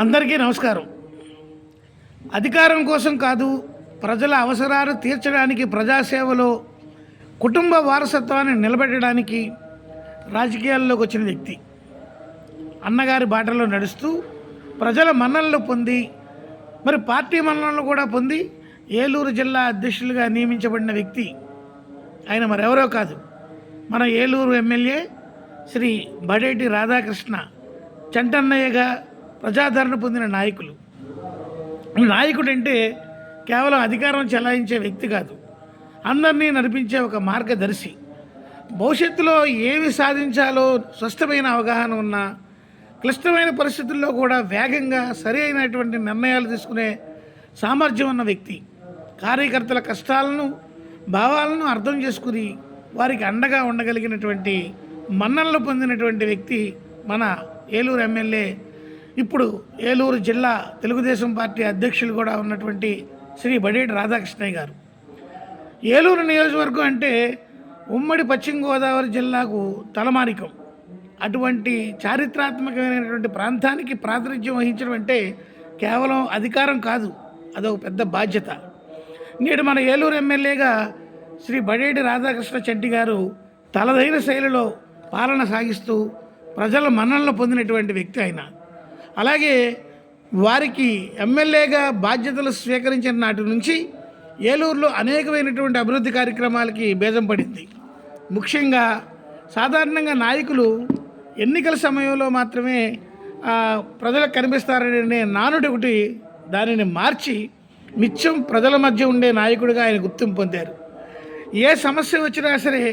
అందరికీ నమస్కారం. అధికారం కోసం కాదు, ప్రజల అవసరాలు తీర్చడానికి, ప్రజాసేవలో కుటుంబ వారసత్వాన్ని నిలబెట్టడానికి రాజకీయాల్లోకి వచ్చిన వ్యక్తి. అన్నగారి బాటలో నడుస్తూ ప్రజల మన్ననలు పొంది, మరి పార్టీ మన్ననలు కూడా పొంది ఏలూరు జిల్లా అధ్యక్షులుగా నియమించబడిన వ్యక్తి. ఆయన మరెవరో కాదు, మన ఏలూరు ఎమ్మెల్యే శ్రీ బడేటి రాధాకృష్ణ చంటన్నయ్యగా ప్రజాదరణ పొందిన నాయకులు. నాయకుడు అంటే కేవలం అధికారం చెలాయించే వ్యక్తి కాదు, అందరినీ నడిపించే ఒక మార్గదర్శి. భవిష్యత్తులో ఏమి సాధించాలో స్పష్టమైన అవగాహన ఉన్న, క్లిష్టమైన పరిస్థితుల్లో కూడా వేగంగా సరి అయినటువంటి నిర్ణయాలు తీసుకునే సామర్థ్యం ఉన్న వ్యక్తి. కార్యకర్తల కష్టాలను, భావాలను అర్థం చేసుకుని వారికి అండగా ఉండగలిగినటువంటి, మన్ననలు పొందినటువంటి వ్యక్తి మన ఏలూరు ఎమ్మెల్యే, ఇప్పుడు ఏలూరు జిల్లా తెలుగుదేశం పార్టీ అధ్యక్షులు కూడా ఉన్నటువంటి శ్రీ బడేటి రాధాకృష్ణయ్య గారు. ఏలూరు నియోజకవర్గం అంటే ఉమ్మడి పశ్చిమ గోదావరి జిల్లాకు తలమానికం. అటువంటి చారిత్రాత్మకమైనటువంటి ప్రాంతానికి ప్రాతినిధ్యం వహించడం అంటే కేవలం అధికారం కాదు, అదొక పెద్ద బాధ్యత. నేడు మన ఏలూరు ఎమ్మెల్యేగా శ్రీ బడేటి రాధాకృష్ణ చెట్టి గారు తలదైన శైలిలో పాలన సాగిస్తూ ప్రజల మన్ననలు పొందినటువంటి వ్యక్తి ఆయన. అలాగే వారికి ఎమ్మెల్యేగా బాధ్యతలు స్వీకరించిన నాటి నుంచి ఏలూరులో అనేకమైనటువంటి అభివృద్ధి కార్యక్రమాలకి బీజం పడింది. ముఖ్యంగా సాధారణంగా నాయకులు ఎన్నికల సమయంలో మాత్రమే ప్రజలకు కనిపిస్తారనే నానుడి ఒకటి, దానిని మార్చి నిత్యం ప్రజల మధ్య ఉండే నాయకుడిగా ఆయన గుర్తింపు పొందారు. ఏ సమస్య వచ్చినా సరే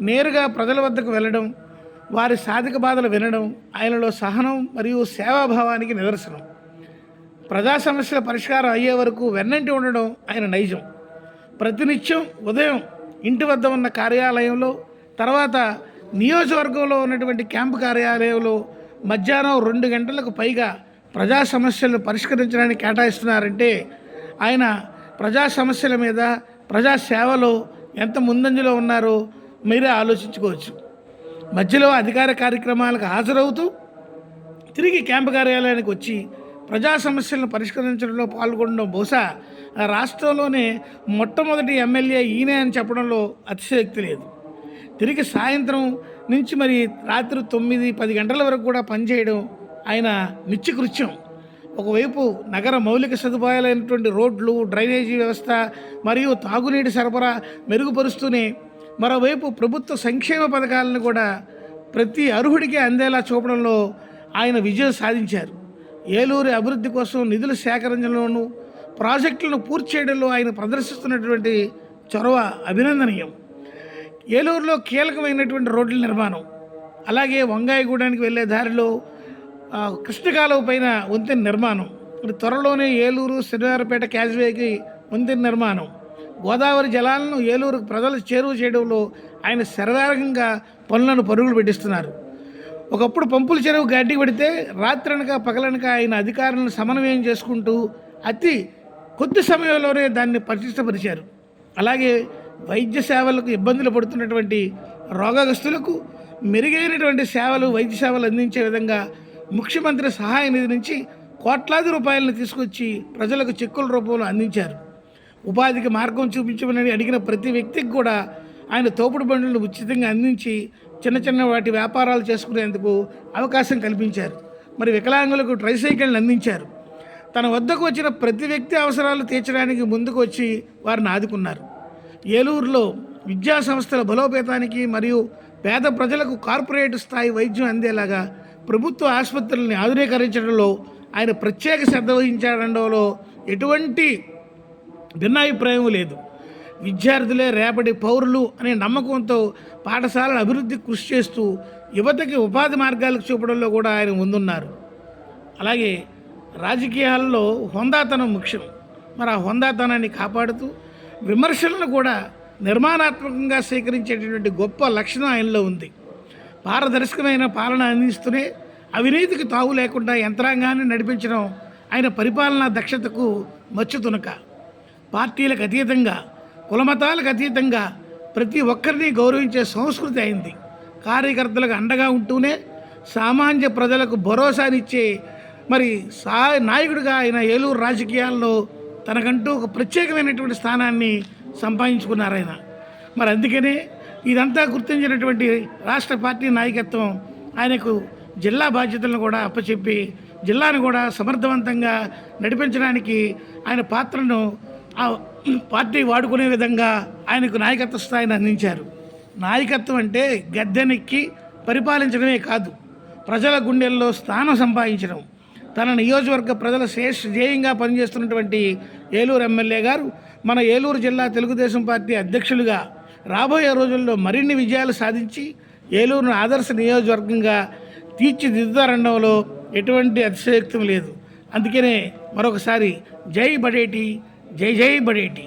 నేరుగా ప్రజల వద్దకు వెళ్ళడం, వారి సాధిక బాధలు వినడం ఆయనలో సహనం మరియు సేవాభావానికి నిదర్శనం. ప్రజా సమస్యల పరిష్కారం అయ్యే వరకు వెన్నంటి ఉండడం ఆయన నైజం. ప్రతినిత్యం ఉదయం ఇంటి వద్ద ఉన్న కార్యాలయంలో, తర్వాత నియోజకవర్గంలో ఉన్నటువంటి క్యాంపు కార్యాలయంలో మధ్యాహ్నం 2 గంటలకు పైగా ప్రజా సమస్యలను పరిష్కరించడానికి కేటాయిస్తున్నారంటే ఆయన ప్రజా సమస్యల మీద, ప్రజా సేవలో ఎంత ముందంజలో ఉన్నారో మీరే ఆలోచించుకోవచ్చు. మధ్యలో అధికార కార్యక్రమాలకు హాజరవుతూ తిరిగి క్యాంపు కార్యాలయానికి వచ్చి ప్రజా సమస్యలను పరిష్కరించడంలో పాల్గొనడం బహుశా రాష్ట్రంలోనే మొట్టమొదటి ఎమ్మెల్యే ఈయనే అని చెప్పడంలో అతిశయోక్తి లేదు. తిరిగి సాయంత్రం నుంచి మరి రాత్రి 9-10 గంటల వరకు కూడా పనిచేయడం ఆయన నిత్యకృత్యం. ఒకవైపు నగర మౌలిక సదుపాయాలైనటువంటి రోడ్లు, డ్రైనేజీ వ్యవస్థ మరియు తాగునీటి సరఫరా మెరుగుపరుస్తూనే, మరోవైపు ప్రభుత్వ సంక్షేమ పథకాలను కూడా ప్రతి అర్హుడికి అందేలా చూపడంలో ఆయన విజయం సాధించారు. ఏలూరు అభివృద్ధి కోసం నిధుల సేకరణలోనూ, ప్రాజెక్టులను పూర్తి చేయడంలో ఆయన ప్రదర్శిస్తున్నటువంటి చొరవ అభినందనీయం. ఏలూరులో కీలకమైనటువంటి రోడ్ల నిర్మాణం, అలాగే వంగాయగూడానికి వెళ్ళే దారిలో కృష్ణకాలువ పైన వంతెన నిర్మాణం, త్వరలోనే ఏలూరు శనివారపేట క్యాజ్వేకి వంతెన నిర్మాణం, గోదావరి జలాలను ఏలూరుకు ప్రజలు చేరువ చేయడంలో ఆయన శరవేగంగా పరుగులు పెట్టిస్తున్నారు. ఒకప్పుడు పంపుల చెరువు గడ్డి పడితే రాత్రనక పగలనక ఆయన అధికారులను సమన్వయం చేసుకుంటూ అతి కొద్ది సమయంలోనే దాన్ని పటిష్టపరిచారు. అలాగే వైద్య సేవలకు ఇబ్బందులు పడుతున్నటువంటి రోగగ్రస్తులకు మెరుగైనటువంటి సేవలు, వైద్య సేవలు అందించే విధంగా ముఖ్యమంత్రి సహాయ నిధి నుంచి కోట్లాది రూపాయలను తీసుకొచ్చి ప్రజలకు చెక్కుల రూపంలో అందించారు. ఉపాధికి మార్గం చూపించమని అడిగిన ప్రతి వ్యక్తికి కూడా ఆయన తోపుడు బండ్లను ఉచితంగా అందించి చిన్న చిన్న వాటి వ్యాపారాలు చేసుకునేందుకు అవకాశం కల్పించారు. మరి వికలాంగులకు ట్రైసైకిళ్లను అందించారు. తన వద్దకు వచ్చిన ప్రతి వ్యక్తి అవసరాలు తీర్చడానికి ముందుకు వచ్చి వారిని ఆదుకున్నారు. ఏలూరులో విద్యా సంస్థల బలోపేతానికి మరియు పేద ప్రజలకు కార్పొరేట్ స్థాయి వైద్యం అందేలాగా ప్రభుత్వ ఆసుపత్రులని ఆధునీకరించడంలో ఆయన ప్రత్యేక శ్రద్ధ వహించడంలో ఎటువంటి భిన్నాభిప్రాయం లేదు. విద్యార్థులే రేపటి పౌరులు అనే నమ్మకంతో పాఠశాలల అభివృద్ధి కృషి చేస్తూ యువతకి ఉపాధి మార్గాలకు చూపడంలో కూడా ఆయన ముందున్నారు. అలాగే రాజకీయాల్లో హోందాతనం ముఖ్యం. మరి ఆ హోందాతనాన్ని కాపాడుతూ విమర్శలను కూడా నిర్మాణాత్మకంగా స్వీకరించేటటువంటి గొప్ప లక్షణం ఆయనలో ఉంది. పారదర్శకమైన పాలన అందిస్తూనే అవినీతికి తావు లేకుండా యంత్రాంగాన్ని నడిపించడం ఆయన పరిపాలనా దక్షతకు మచ్చుతునక. పార్టీలకు అతీతంగా, కులమతాలకు అతీతంగా ప్రతి ఒక్కరిని గౌరవించే సంస్కృతి అయింది. కార్యకర్తలకు అండగా ఉంటూనే సామాన్య ప్రజలకు భరోసానిచ్చే మరి నాయకుడిగా ఆయన ఏలూరు రాజకీయాల్లో తనకంటూ ఒక ప్రత్యేకమైనటువంటి స్థానాన్ని సంపాదించుకున్నారు ఆయన. మరి అందుకనే ఇదంతా గుర్తించినటువంటి రాష్ట్ర పార్టీ నాయకత్వం ఆయనకు జిల్లా బాధ్యతలను కూడా అప్పచెప్పి జిల్లాను కూడా సమర్థవంతంగా నడిపించడానికి ఆయన పాత్రను ఆ పార్టీ వాడుకునే విధంగా ఆయనకు నాయకత్వ స్థాయిని అందించారు. నాయకత్వం అంటే గద్దెనెక్కి పరిపాలించడమే కాదు, ప్రజల గుండెల్లో స్థానం సంపాదించడం. తన నియోజకవర్గ ప్రజల శ్రేష్ఠ ధ్యేయంగా పనిచేస్తున్నటువంటి ఏలూరు ఎమ్మెల్యే గారు మన ఏలూరు జిల్లా తెలుగుదేశం పార్టీ అధ్యక్షులుగా రాబోయే రోజుల్లో మరిన్ని విజయాలు సాధించి ఏలూరును ఆదర్శ నియోజకవర్గంగా తీర్చిదిద్దుతారనడంలో ఎటువంటి అతిశయోక్తం లేదు. అందుకనే మరొకసారి జై బడేటి, జై జై బడేటి.